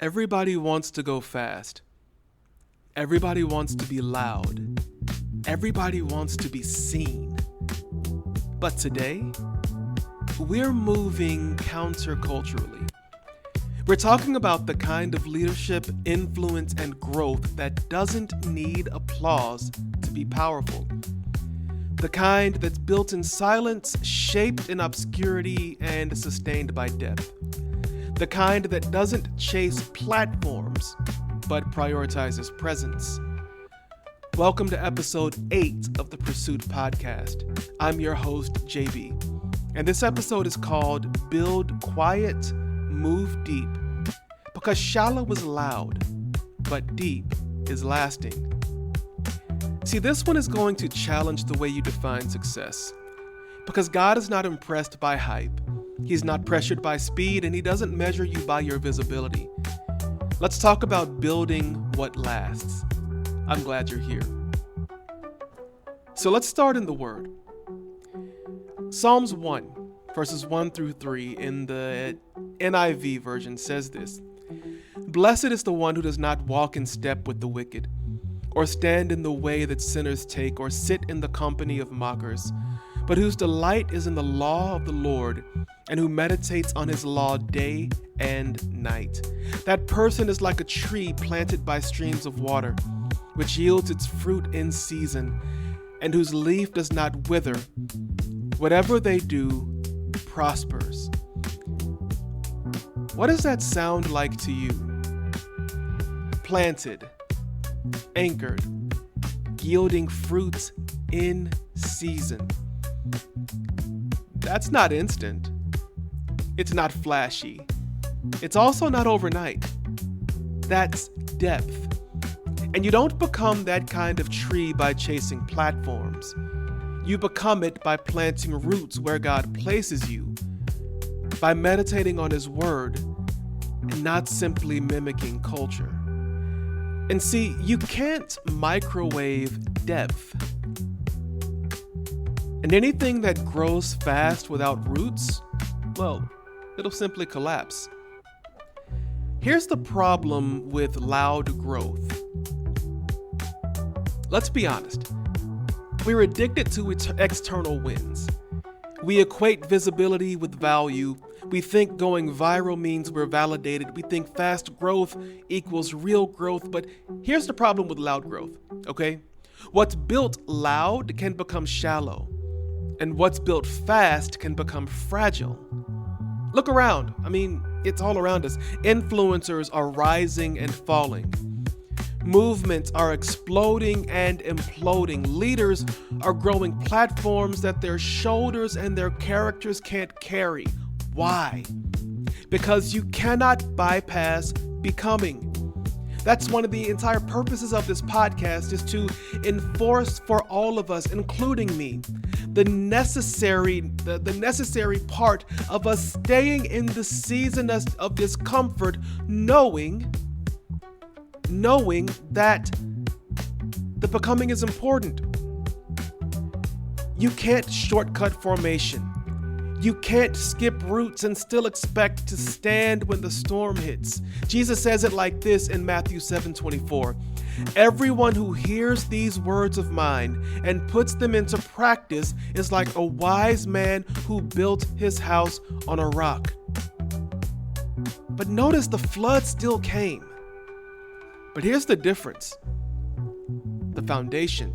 Everybody wants to go fast. Everybody wants to be loud. Everybody wants to be seen. But today, we're moving counterculturally. We're talking about the kind of leadership, influence, and growth that doesn't need applause to be powerful. The kind that's built in silence, shaped in obscurity, and sustained by depth. The kind that doesn't chase platforms, but prioritizes presence. Welcome to episode 8 of the Pursuit podcast. I'm your host, JB, and this episode is called Build Quiet, Move Deep, because shallow is loud, but deep is lasting. See, this one is going to challenge the way you define success, because God is not impressed by hype. He's not pressured by speed, and he doesn't measure you by your visibility. Let's talk about building what lasts. I'm glad you're here. So let's start in the Word. Psalms 1, verses 1 through 3 in the NIV version says this: "Blessed is the one who does not walk in step with the wicked, or stand in the way that sinners take, or sit in the company of mockers, but whose delight is in the law of the Lord, and who meditates on his law day and night. That person is like a tree planted by streams of water, which yields its fruit in season, and whose leaf does not wither. Whatever they do prospers." What does that sound like to you? Planted, anchored, yielding fruit in season. That's not instant. It's not flashy. It's also not overnight. That's depth. And you don't become that kind of tree by chasing platforms. You become it by planting roots where God places you, by meditating on His Word, and not simply mimicking culture. And see, you can't microwave depth. And anything that grows fast without roots, well, it'll simply collapse. Here's the problem with loud growth. Let's be honest. We're addicted to external wins. We equate visibility with value. We think going viral means we're validated. We think fast growth equals real growth. But here's the problem with loud growth, okay? What's built loud can become shallow, and what's built fast can become fragile. Look around. It's all around us. Influencers are rising and falling. Movements are exploding and imploding. Leaders are growing platforms that their shoulders and their characters can't carry. Why? Because you cannot bypass becoming. That's one of the entire purposes of this podcast, is to enforce for all of us, including me, the necessary part of us staying in the season of discomfort, knowing that the becoming is important. You can't shortcut formation. You can't skip roots and still expect to stand when the storm hits. Jesus says it like this in Matthew 7:24. "Everyone who hears these words of mine and puts them into practice is like a wise man who built his house on a rock." But notice the flood still came. But here's the difference: the foundation.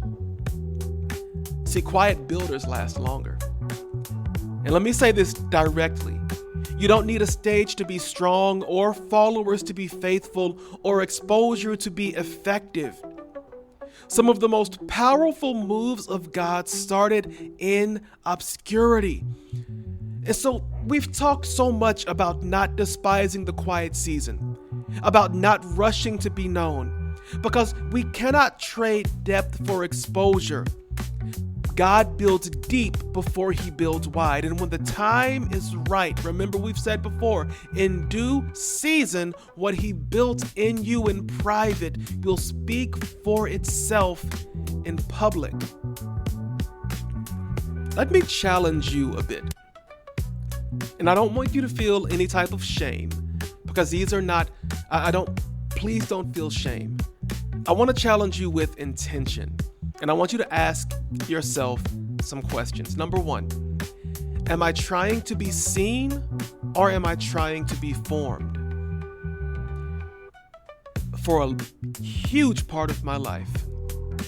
See, quiet builders last longer. And let me say this directly. You don't need a stage to be strong, or followers to be faithful, or exposure to be effective. Some of the most powerful moves of God started in obscurity. And so we've talked so much about not despising the quiet season, about not rushing to be known, because we cannot trade depth for exposure. God builds deep before He builds wide. And when the time is right, remember we've said before, in due season, what He built in you in private will speak for itself in public. Let me challenge you a bit. And I don't want you to feel any type of shame, because these are not, please don't feel shame. I want to challenge you with intention, and I want you to ask yourself some questions. Number one, am I trying to be seen or am I trying to be formed? For a huge part of my life,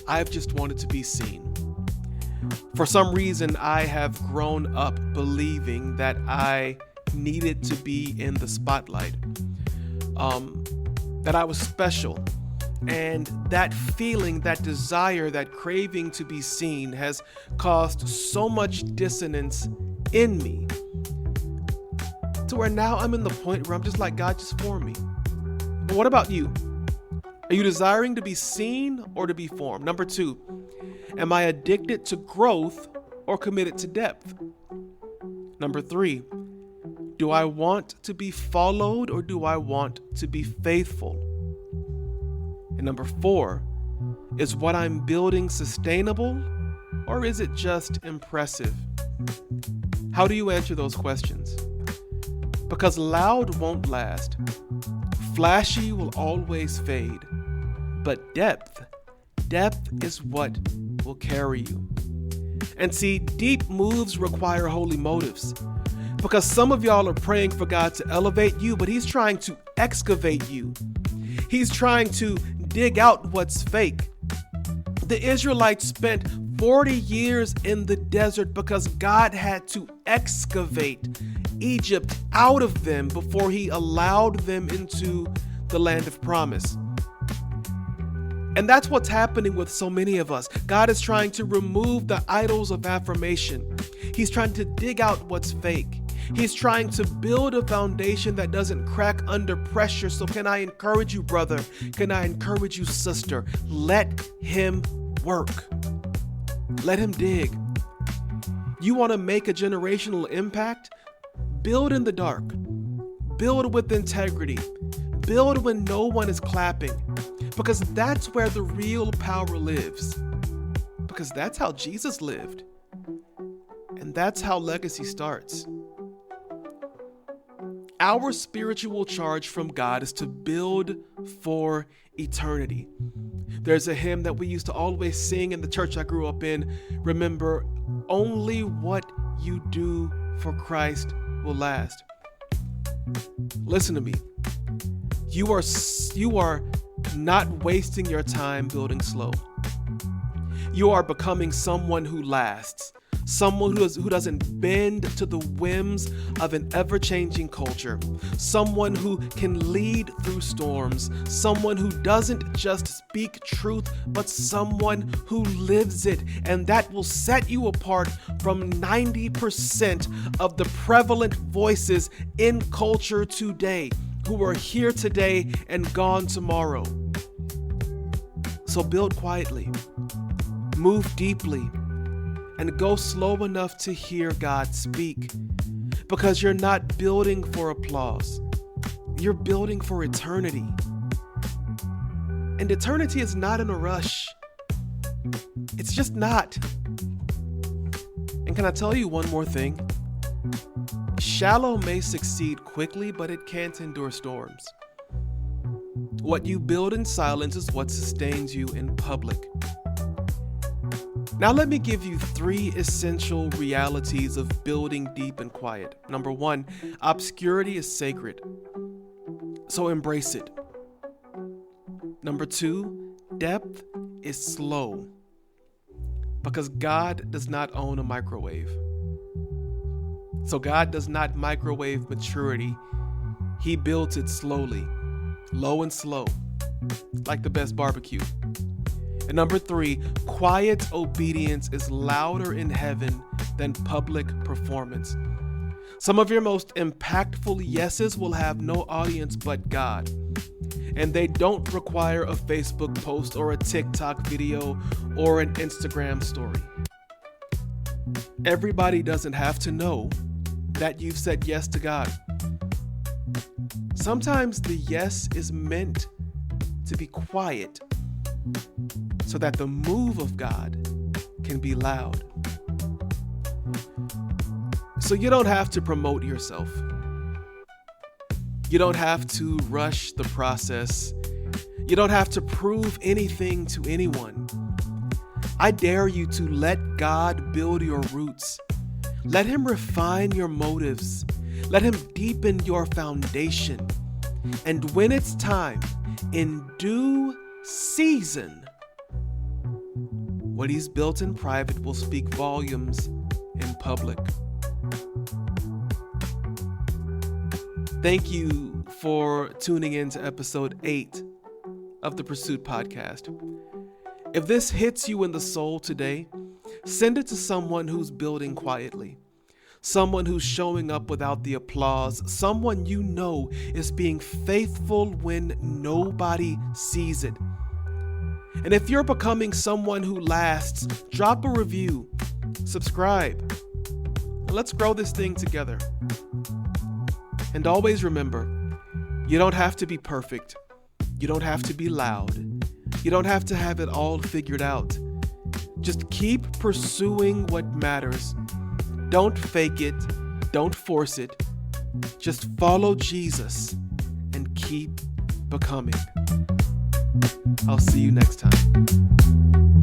I've just wanted to be seen. For some reason, I have grown up believing that I needed to be in the spotlight, that I was special. And that feeling, that desire, that craving to be seen has caused so much dissonance in me to where now I'm in the point where I'm just like, God, just form me. But what about you? Are you desiring to be seen or to be formed? Number two, am I addicted to growth or committed to depth? Number three, do I want to be followed or do I want to be faithful? And number four, is what I'm building sustainable or is it just impressive? How do you answer those questions? Because loud won't last. Flashy will always fade. But depth is what will carry you. And see, deep moves require holy motives. Because some of y'all are praying for God to elevate you, but He's trying to excavate you. He's trying to dig out what's fake. The Israelites spent 40 years in the desert because God had to excavate Egypt out of them before He allowed them into the land of promise. And that's what's happening with so many of us. God is trying to remove the idols of affirmation. He's trying to dig out what's fake. He's trying to build a foundation that doesn't crack under pressure. So can I encourage you, brother? Can I encourage you, sister? Let Him work. Let Him dig. You want to make a generational impact? Build in the dark. Build with integrity. Build when no one is clapping. Because that's where the real power lives. Because that's how Jesus lived. And that's how legacy starts. Our spiritual charge from God is to build for eternity. There's a hymn that we used to always sing in the church I grew up in. Remember, only what you do for Christ will last. Listen to me. You are not wasting your time building slow. You are becoming someone who lasts. Someone who doesn't bend to the whims of an ever-changing culture. Someone who can lead through storms. Someone who doesn't just speak truth, but someone who lives it. And that will set you apart from 90% of the prevalent voices in culture today who are here today and gone tomorrow. So build quietly, move deeply, and go slow enough to hear God speak, because you're not building for applause. You're building for eternity. And eternity is not in a rush. It's just not. And can I tell you one more thing? Shallow may succeed quickly, but it can't endure storms. What you build in silence is what sustains you in public. Now let me give you 3 essential realities of building deep and quiet. Number 1, obscurity is sacred, so embrace it. Number 2, depth is slow, because God does not own a microwave. So God does not microwave maturity. He builds it slowly, low and slow, like the best barbecue. And number 3, quiet obedience is louder in heaven than public performance. Some of your most impactful yeses will have no audience but God. And they don't require a Facebook post or a TikTok video or an Instagram story. Everybody doesn't have to know that you've said yes to God. Sometimes the yes is meant to be quiet, so that the move of God can be loud. So you don't have to promote yourself. You don't have to rush the process. You don't have to prove anything to anyone. I dare you to let God build your roots. Let Him refine your motives. Let Him deepen your foundation. And when it's time, in due season, what He's built in private will speak volumes in public. Thank you for tuning in to episode 8 of the Pursuit Podcast. If this hits you in the soul today, send it to someone who's building quietly, someone who's showing up without the applause, someone you know is being faithful when nobody sees it. And if you're becoming someone who lasts, drop a review, subscribe, and let's grow this thing together. And always remember, you don't have to be perfect. You don't have to be loud. You don't have to have it all figured out. Just keep pursuing what matters. Don't fake it. Don't force it. Just follow Jesus and keep becoming. I'll see you next time.